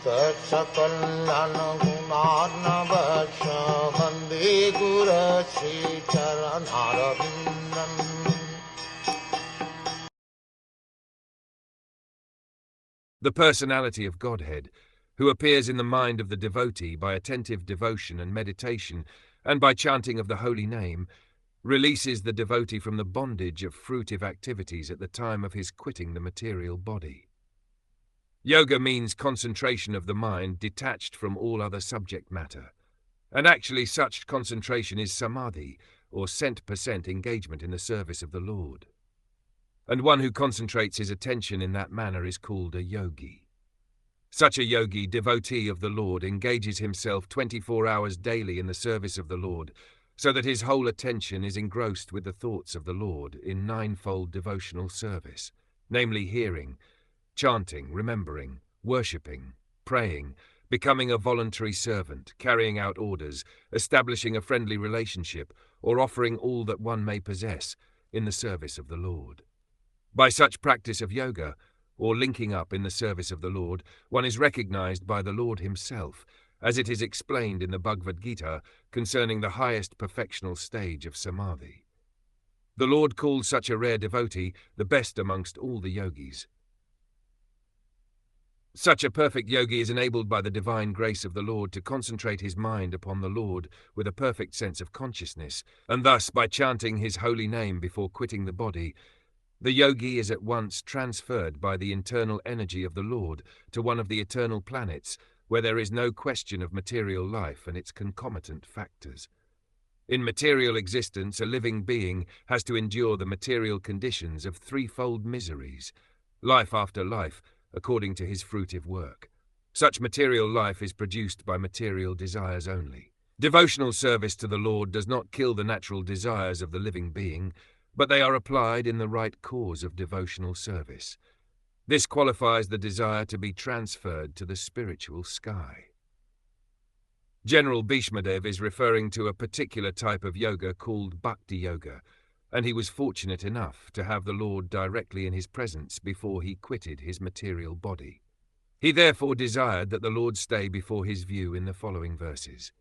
Sakal Gunar Vande Guru Sri Charanaravindan. The personality of Godhead, who appears in the mind of the devotee by attentive devotion and meditation, and by chanting of the holy name, releases the devotee from the bondage of fruitive activities at the time of his quitting the material body. Yoga means concentration of the mind detached from all other subject matter, and actually such concentration is samadhi, or cent% engagement in the service of the Lord. And one who concentrates his attention in that manner is called a yogi. Such a yogi, devotee of the Lord, engages himself 24 hours daily in the service of the Lord, so that his whole attention is engrossed with the thoughts of the Lord in ninefold devotional service, namely hearing, chanting, remembering, worshipping, praying, becoming a voluntary servant, carrying out orders, establishing a friendly relationship, or offering all that one may possess in the service of the Lord. By such practice of yoga, or linking up in the service of the Lord, one is recognized by the Lord himself, as it is explained in the Bhagavad Gita concerning the highest perfectional stage of samadhi. The Lord calls such a rare devotee the best amongst all the yogis. Such a perfect yogi is enabled by the divine grace of the Lord to concentrate his mind upon the Lord with a perfect sense of consciousness, and thus, by chanting his holy name before quitting the body, the yogi is at once transferred by the internal energy of the Lord to one of the eternal planets, where there is no question of material life and its concomitant factors. In material existence, a living being has to endure the material conditions of threefold miseries, life after life, according to his fruitive work. Such material life is produced by material desires only. Devotional service to the Lord does not kill the natural desires of the living being, but they are applied in the right cause of devotional service. This qualifies the desire to be transferred to the spiritual sky. General Bhishmadev is referring to a particular type of yoga called bhakti yoga, and he was fortunate enough to have the Lord directly in his presence before he quitted his material body. He therefore desired that the Lord stay before his view in the following verses.